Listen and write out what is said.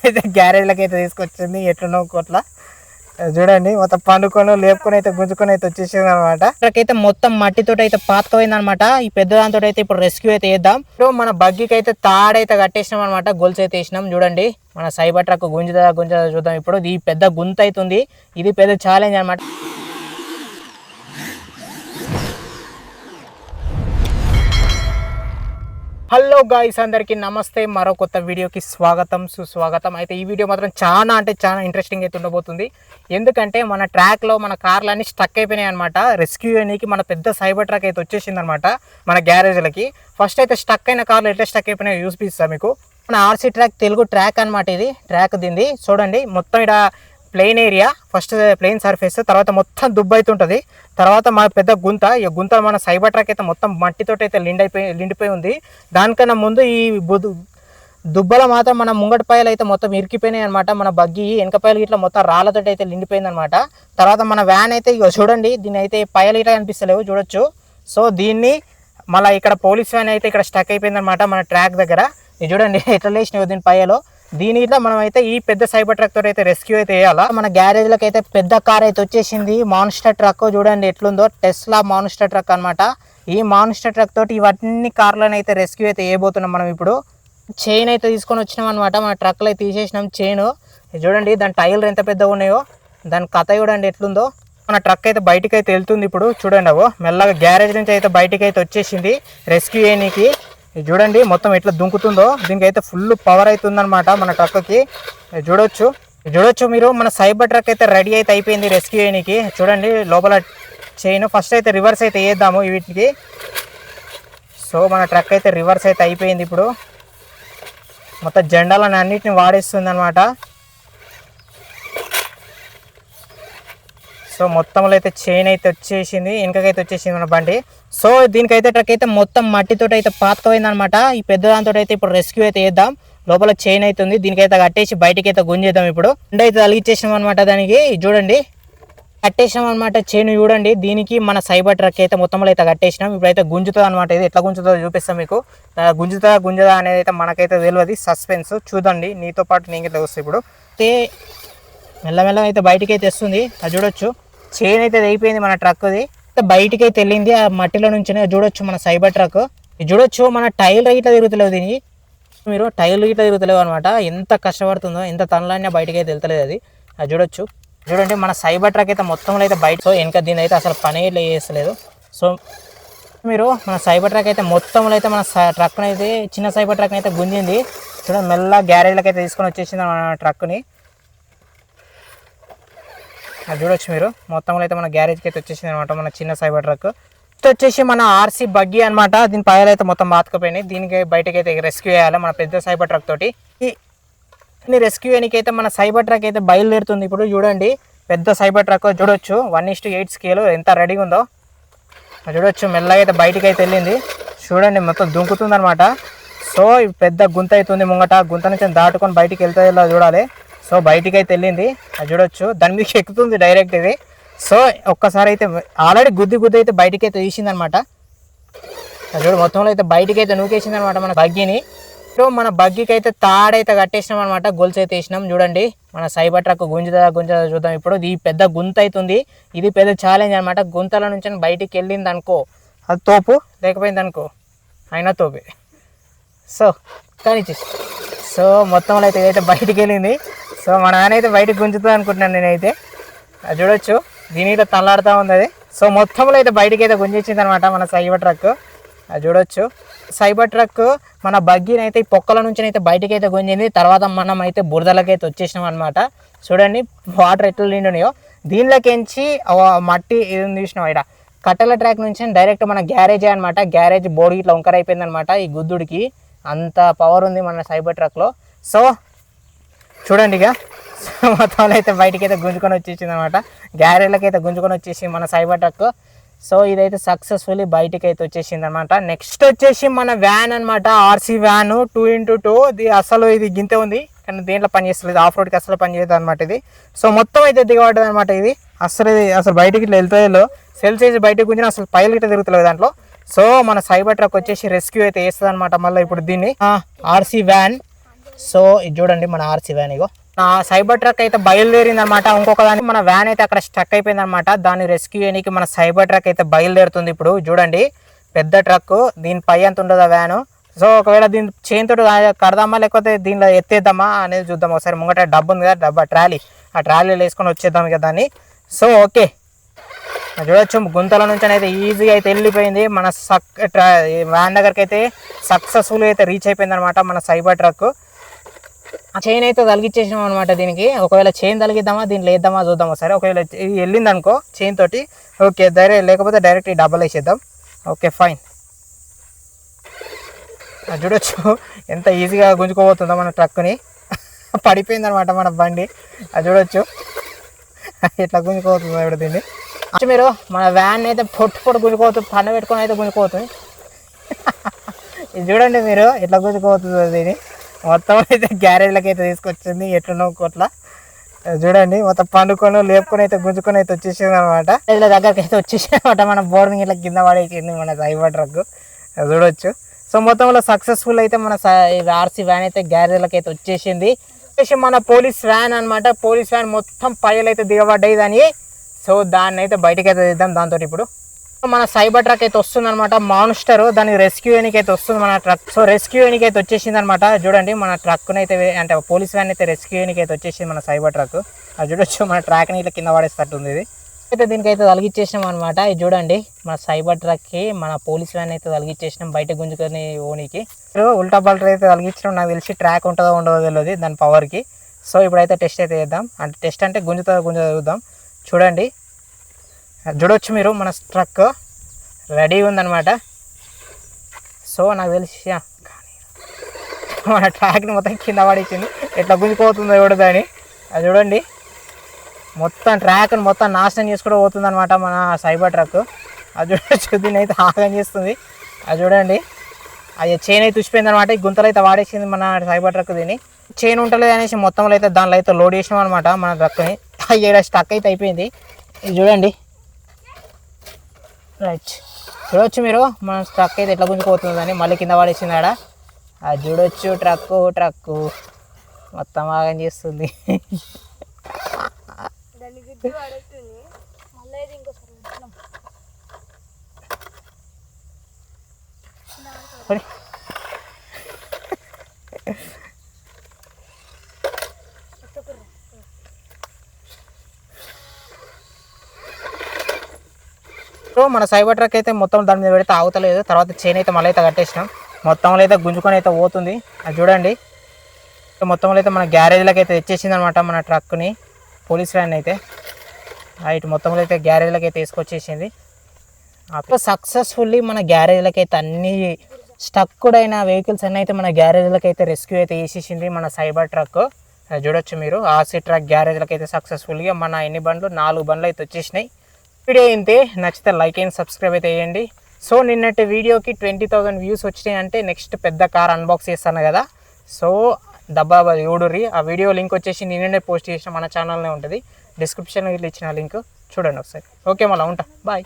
అయితే గ్యారేజ్లకి అయితే తీసుకొచ్చింది ఎట్లనో కోట్ల చూడండి మొత్తం పండుకొని లేపుకొని అయితే గుంజుకొని అయితే వచ్చేసింది అనమాట. ఇక్కడికైతే మొత్తం మట్టితో అయితే పాతకపోయింది అనమాట. ఈ పెద్ద దాంతో అయితే ఇప్పుడు రెస్క్యూ అయితే చేద్దాం. ఇప్పుడు మన బగ్గికి అయితే తాడైతే కట్టేసినాం అనమాట, గొలుసు అయితే వేసినాం. చూడండి మన సైబర్ ట్రక్ గుంజుదా చూద్దాం. ఇప్పుడు ఈ పెద్ద గుంత అవుతుంది, ఇది పెద్ద ఛాలెంజ్ అనమాట. హలో గాయ్స్, అందరికీ నమస్తే. మరో కొత్త వీడియోకి స్వాగతం సుస్వాగతం. అయితే ఈ వీడియో మాత్రం చాలా ఇంట్రెస్టింగ్ అయితే ఉండబోతుంది. ఎందుకంటే మన ట్రాక్లో మన కార్లన్నీ స్టక్ అయిపోయినాయి అనమాట. రెస్క్యూ చేయడానికి మన పెద్ద సైబర్ ట్రక్ అయితే వచ్చేసింది అనమాట మన గ్యారేజ్లకి. ఫస్ట్ అయితే స్టక్ అయిన కార్లు ఎట్లా స్టక్ అయిపోయినాయో చూపిస్తాను మీకు. మన ఆర్సీ ట్రాక్ తెలుగు ట్రాక్ అనమాట. ఇది ట్రాక్ దింది చూడండి. మొత్తం ఇక్కడ plain area, first plain surface, తర్వాత మొత్తం దుబ్బు అవుతుంటుంది. తర్వాత మన పెద్ద గుంత, ఈ గుంత మన సైబర్ ట్రక్ అయితే మొత్తం మట్టితో అయితే లిండిపోయి ఉంది. దానికన్నా ముందు ఈ దుబ్బల మాత్రం మన ముంగటి పాయలు అయితే మొత్తం ఇరికిపోయినాయి అనమాట. మన బగ్గి వెనకపాయలు ఇట్లా మొత్తం రాళ్ళతో అయితే లిండిపోయింది అనమాట. తర్వాత మన వ్యాన్ అయితే ఇక చూడండి, దీని అయితే పాయలు ఇట్లా కనిపిస్తలేవు చూడొచ్చు. సో దీన్ని మళ్ళీ ఇక్కడ పోలీస్ వ్యాన్ అయితే ఇక్కడ స్టక్ అయిపోయింది అనమాట మన ట్రాక్ దగ్గర. ఇది చూడండి ఎట్లా లేచినావు దీని పాయలో. దీని ఇట్లా మనం అయితే ఈ పెద్ద సైబర్ ట్రక్ తోటి అయితే రెస్క్యూ అయితే చేయాలా. మన గ్యారేజ్లకు అయితే పెద్ద కార్ అయితే వచ్చేసింది, మాన్స్టర్ ట్రక్. చూడండి ఎట్లుందో, టెస్లా మాన్స్టర్ ట్రక్ అనమాట. ఈ మాన్స్టర్ ట్రక్ తోటి ఇవన్నీ కార్లను అయితే రెస్క్యూ అయితే చేయబోతున్నాం మనం. ఇప్పుడు చైన్ అయితే తీసుకొని వచ్చినాం అనమాట. మన ట్రక్లో అయితే తీసేసినాం చైన్. చూడండి దాని టైర్లు ఎంత పెద్దగా ఉన్నాయో, దాని కథ చూడండి ఎట్లుందో. మన ట్రక్ అయితే బయటికి అయితే వెళ్తుంది ఇప్పుడు చూడండి. అవో మెల్లగా గ్యారేజ్ నుంచి అయితే బయటికి అయితే వచ్చేసింది రెస్క్యూ చేయడానికి. చూడండి మొత్తం ఎట్లా దుంకుతుందో. దీనికి అయితే ఫుల్ పవర్ అవుతుందన్నమాట మన ట్రక్కి. చూడొచ్చు మీరు. మన సైబర్ ట్రక్ అయితే రెడీ అయితే అయిపోయింది రెస్క్యూ చేయడానికి. చూడండి లోపల చైన్. ఫస్ట్ అయితే రివర్స్ అయితే వేద్దాము వీటికి. సో మన ట్రక్ అయితే రివర్స్ అయితే అయిపోయింది ఇప్పుడు. మొత్తం జెండాలను అన్నిటిని వాడేస్తుంది అనమాట. సో మొత్తంలో అయితే చైన్ అయితే వచ్చేసింది, వెనకకైతే వచ్చేసింది మన బండి. సో దీనికైతే ట్రక్ అయితే మొత్తం మట్టితో అయితే పాతకపోయింది అనమాట. ఈ పెద్ద దాంతో అయితే ఇప్పుడు రెస్క్యూ అయితే చేద్దాం. లోపల చైన్ అయితే ఉంది, దీనికైతే కట్టేసి బయటికి అయితే గుంజేద్దాం. ఇప్పుడు ఎండ అయితే తలిగించేసాం అనమాట దానికి. చూడండి కట్టేసాం అనమాట చైన్. చూడండి దీనికి మన సైబర్ ట్రక్ అయితే మొత్తంలో అయితే కట్టేసినాం. ఇప్పుడైతే గుంజుతుంది అనమాట. ఇది ఎట్లా గుంజుతుందో చూపిస్తాం మీకు. గుంజుదా అనేది అయితే మనకైతే తెలియదు, సస్పెన్స్. చూడండి నీతో పాటు నీకైతే వస్తాయి. ఇప్పుడు అయితే మెల్లమెల్ల అయితే బయటికి అయితే వస్తుంది. అది చూడొచ్చు చైన్ అయితే అయిపోయింది మన ట్రక్ది. బయటికి అయితే వెళ్ళింది ఆ మట్టిలో నుంచి. చూడొచ్చు మన సైబర్ ట్రక్. చూడొచ్చు మన టైర్లు ఇట్లా తిరుగుతలేవు దీనికి. మీరు టైర్లు ఇట్లా తిరుగుతలేవు అనమాట. ఎంత కష్టపడుతుందో, ఎంత తనలైనా బయటకి అయితే వెళ్తలేదు అది. అది చూడొచ్చు. చూడండి మన సైబర్ ట్రక్ అయితే మొత్తంలో అయితే బయట. సో వెనక దీని అయితే అసలు పని ఇట్లా చేస్తలేదు. సో మీరు మన సైబర్ ట్రక్ అయితే మొత్తంలో అయితే మన ట్రక్ని అయితే, చిన్న సైబర్ ట్రక్ని అయితే గుంజింది. చూడండి మెల్ల గ్యారేజ్లకి అయితే తీసుకొని వచ్చేసింది మన ట్రక్ని. అది చూడొచ్చు మీరు. మొత్తంలో అయితే మన గ్యారేజ్కి అయితే వచ్చేసింది అనమాట మన చిన్న సైబర్ ట్రక్. నెక్స్ట్ వచ్చేసి మన ఆర్సీ బగ్గీ అనమాట. దీని పాయలు అయితే మొత్తం బాతుకపోయినాయి. దీనికి బయటకి అయితే రెస్క్యూ చేయాలి మన పెద్ద సైబర్ ట్రక్ తోటి. ఈ రెస్క్యూ చేయడానికి అయితే మన సైబర్ ట్రక్ అయితే బయలుదేరుతుంది ఇప్పుడు. చూడండి పెద్ద సైబర్ ట్రక్ చూడొచ్చు, 1:8 స్కేల్ ఎంత రెడీగా ఉందో. చూడొచ్చు మెల్లగా అయితే బయటికి అయితే వెళ్ళింది. చూడండి మొత్తం దుంకుతుంది అనమాట. సో పెద్ద గుంత అవుతుంది ముంగట. గుంత నుంచి దాటుకొని బయటికి వెళ్తే చూడాలి. సో బయటికి అయితే వెళ్ళింది. అది చూడొచ్చు దాని మీద ఎక్కుతుంది డైరెక్ట్ ఇది. సో ఒక్కసారి అయితే ఆల్రెడీ గుద్ది అయితే బయటికి అయితే తీసింది అనమాట. అది చూడు మొత్తంలో అయితే బయటికి అయితే నూకేసింది అనమాట మన బగ్గీని. సో మన బగ్గీకి అయితే తాడైతే కట్టేసినాం అనమాట, గొలుసు అయితే వేసినాం. చూడండి మన సైబర్ ట్రక్ గుంజుదా చూద్దాం. ఇప్పుడు ఈ పెద్ద గుంత అవుతుంది, ఇది పెద్ద ఛాలెంజ్ అనమాట. గుంతల నుంచి బయటికి వెళ్ళింది అనుకో అది తోపు, లేకపోయింది అనుకో అయినా తోపే. సో కానీ సో మొత్తంలో అయితే ఇదైతే బయటికి వెళ్ళింది. సో మా నాన్న అయితే బయటకు గుంజుతుంది అనుకుంటున్నాను నేనైతే. అది చూడొచ్చు దీని అయితే తల్లాడుతూ ఉంది అది. సో మొత్తంలో అయితే బయటికి అయితే గుంజించింది అనమాట మన సైబర్ ట్రక్. అది చూడొచ్చు సైబర్ ట్రక్ మన బగ్గీని అయితే ఈ పొక్కల నుంచి అయితే బయటికి అయితే గుంజింది. తర్వాత మనం అయితే బురదలకి అయితే వచ్చేసినాం అనమాట. చూడండి వాటర్ ఎట్లా నిండున్నాయో. దీనిలోకించి మట్టి ఇది తీసినాం. ఇక్కడ కట్టెల ట్రాక్ నుంచి డైరెక్ట్ మన గ్యారేజే అనమాట. గ్యారేజ్ బోర్డు ఇట్లా వంకర అయిపోయింది అనమాట ఈ గుద్దుడికి. అంత పవర్ ఉంది మన సైబర్ ట్రక్లో. సో చూడండి ఇక మొత్తంలో అయితే బయటికి అయితే గుంజుకొని వచ్చేసింది అనమాట. గ్యారేజ్లకి అయితే గుంజుకొని వచ్చేసి మన సైబర్ ట్రక్. సో ఇదైతే సక్సెస్ఫుల్లీ బయటికి అయితే వచ్చేసింది అనమాట. నెక్స్ట్ వచ్చేసి మన వ్యాన్ అనమాట, ఆర్సీ వ్యాన్ 2x2. ఇది అసలు ఇది గింతే ఉంది కానీ దేంట్లో పని చేస్తలేదు, ఆఫ్ రోడ్కి అసలు పని చేయదు అనమాట ఇది. సో మొత్తం అయితే దిగబడ్డది అనమాట ఇది. అసలు బయటికి ఇట్లా వెళ్తాయో సెల్ చేసి బయటకు గుంజిన అసలు పైలు ఇట్లా తిరుగుతలేదు దాంట్లో. సో మన సైబర్ ట్రక్ వచ్చేసి రెస్క్యూ అయితే వేస్తుంది అనమాట మళ్ళీ ఇప్పుడు దీన్ని ఆర్సీ వ్యాన్. సో ఇది చూడండి మన ఆర్సీ వ్యాన్. ఇగో నా సైబర్ ట్రక్ అయితే బయలుదేరింది అనమాట. ఇంకొక దానికి మన వ్యాన్ అయితే అక్కడ స్టక్ అయిపోయింది అనమాట. దాన్ని రెస్క్యూ చేయడానికి మన సైబర్ ట్రక్ అయితే బయలుదేరుతుంది. ఇప్పుడు చూడండి పెద్ద ట్రక్, దీని పై అంత ఉండదు ఆ వ్యాను. సో ఒకవేళ దీని చైన్ తోటి కడదామా లేకపోతే దీనిలో ఎత్తేద్దామా అనేది చూద్దాం ఒకసారి. ముంగట డబ్బు ఉంది కదా, డబ్బా ట్రాలీ, ఆ ట్రాలీలో వేసుకొని వచ్చేద్దాం ఇక దాన్ని. సో ఓకే చూడొచ్చు గుంతల నుంచి అయితే ఈజీగా అయితే వెళ్ళిపోయింది. మన వ్యాన్ దగ్గరికి అయితే సక్సెస్ఫుల్ అయితే రీచ్ అయిపోయింది అనమాట మన సైబర్ ట్రక్. ఆ చైన్ అయితే తలిగిచ్చేసినాం అనమాట దీనికి. ఒకవేళ చైన్ తలిగిద్దామా దీంట్లో వేద్దామా చూద్దాం ఒకసారి. ఒకవేళ వెళ్ళింది అనుకో చైన్ తోటి ఓకే లేకపోతే డైరెక్ట్ డబ్బులు వేసేద్దాం. Okay fine. చూడొచ్చు ఎంత ఈజీగా గుంజుకోబోతుందో మన ట్రక్ని. పడిపోయింది అనమాట మన బండి. అది చూడొచ్చు ఎట్లా గుంజుకోబోతుందో ఇప్పుడు దీన్ని. మీరు మన వ్యాన్ అయితే పొట్టు గుంజుకోవచ్చు, పన్ను పెట్టుకొని అయితే గుంజుకోవచ్చు. ఇది చూడండి మీరు ఎట్లా గుంజుకోబోతుందో దీన్ని. మొత్తం అయితే గ్యారేజ్లకి అయితే తీసుకొచ్చింది ఎట్లనో కొట్ల. చూడండి మొత్తం పండుకొని లేపుకొని అయితే గుంజుకొని అయితే వచ్చేసింది అనమాట. ఇలా దగ్గరికి అయితే వచ్చేసింది అనమాట. మన బోర్డింగ్ ఇట్లా కింద పడేసింది మన సైబర్ ట్రక్. చూడొచ్చు. సో మొత్తంలో సక్సెస్ఫుల్ అయితే మన ఆర్సీ వ్యాన్ అయితే గ్యారేజ్లకి అయితే వచ్చేసింది. మన పోలీస్ వ్యాన్ అనమాట. పోలీస్ వ్యాన్ మొత్తం పైలు అయితే దిగబడ్డాయి దాన్ని. సో దాన్ని అయితే బయటకి అయితే తీద్దాం. దాంతో ఇప్పుడు మన సైబర్ ట్రక్ అయితే వస్తుంది అనమాట. మాన్స్టర్ దాన్ని రెస్క్యూ చేయడానికి అయితే వస్తుంది మన ట్రక్. సో రెస్క్యూ చేయడానికి అయితే వచ్చేసింది అనమాట. చూడండి మన ట్రక్ని అయితే అంటే పోలీస్ వ్యాన్ అయితే రెస్క్యూ చేయడానికి అయితే వచ్చేసింది మన సైబర్ ట్రక్. అది చూడొచ్చు మన ట్రాక్ని ఇట్లా కింద పడేస్తట్టుంది ఇది. అయితే దీనికైతే తలిగిచ్చేసినాం అనమాట. ఇది చూడండి మన సైబర్ ట్రక్కి మన పోలీస్ వ్యాన్ అయితే తలిగిచ్చేసినాం బయట గుంజుకొని ఓనికి. ఉల్టా పల్టా అయితే తలిగించడం నాకు తెలిసి ట్రాక్ ఉంటుందో ఉండదో తెలియదు దాని పవర్కి. సో ఇప్పుడైతే టెస్ట్ అయితే చేద్దాం. అంటే టెస్ట్ అంటే గుంజుతుందో చూద్దాం. చూడండి చూడొచ్చు మీరు మన ట్రక్ రెడీ ఉందన్నమాట. సో నాకు తెలిసి మన ట్రాక్ని మొత్తం కింద పడేసింది. ఎట్లా గుంజుకోతుందో చూడదని. అది చూడండి మొత్తం ట్రాక్ని మొత్తం నాశనం చేసుకుంటూ పోతుంది అనమాట మన సైబర్ ట్రక్. అది చూడొచ్చు దీన్ని అయితే ఆగం చేస్తుంది. అది చూడండి అది చైన్ అయితే ఉచ్చిపోయింది అనమాట. ఈ గుంతలు అయితే వాడేసింది మన సైబర్ ట్రక్. దీన్ని చైన్ ఉంటలేదు అనేసి మొత్తంలో అయితే దానిలో అయితే లోడ్ చేసినాం అనమాట మన ట్రక్ని. ఇక్కడ స్టక్ అయితే అయిపోయింది. ఇది చూడండి రైట్. చూడొచ్చు మీరు మన ట్రక్ అయితే ఎట్లా గుంజుకుపోతుందని మళ్ళీ కింద పడేసింది ఆడ. అది చూడొచ్చు ట్రక్ మొత్తం ఆగం చేస్తుంది. సో మన సైబర్ ట్రక్ అయితే మొత్తం దాని మీద పెడితే ఆగుతలేదు. తర్వాత చైన్ అయితే మళ్ళీ అయితే కట్టేసినాం. మొత్తంలో అయితే గుంజుకొని అయితే పోతుంది. అది చూడండి మొత్తంలో అయితే మన గ్యారేజ్లకి అయితే తెచ్చేసింది అనమాట మన ట్రక్ని పోలీస్ వ్యాన్ అయితే. రైట్ మొత్తంలో అయితే గ్యారేజ్లకి అయితే తీసుకొచ్చేసింది. అప్పుడు సక్సెస్ఫుల్లీ మన గ్యారేజ్లకి అయితే అన్ని స్టక్డ్ అయిన వెహికల్స్ అన్నీ అయితే మన గ్యారేజ్లకి అయితే రెస్క్యూ అయితే చేసేసింది మన సైబర్ ట్రక్. చూడొచ్చు మీరు ఆర్సీ ట్రక్ గ్యారేజ్లకి అయితే సక్సెస్ఫుల్గా మన ఎన్ని బండ్లు 4 బండ్లు అయితే వచ్చేసినాయి. వీడియో అయితే నచ్చితే లైక్ అండ్ సబ్స్క్రైబ్ అయితే చేయండి. సో నిన్నటి వీడియోకి 20,000 వ్యూస్ వచ్చినాయి అంటే నెక్స్ట్ పెద్ద కార్ అన్బాక్స్ చేస్తాను కదా. సో డబ్బా చూడుర్రి. ఆ వీడియో లింక్ వచ్చేసి నిన్ననే పోస్ట్ చేసిన మన ఛానల్నే ఉంటుంది. డిస్క్రిప్షన్లో ఇట్లా ఇచ్చిన లింక్ చూడండి ఒకసారి. ఓకే మళ్ళీ ఉంటా బాయ్.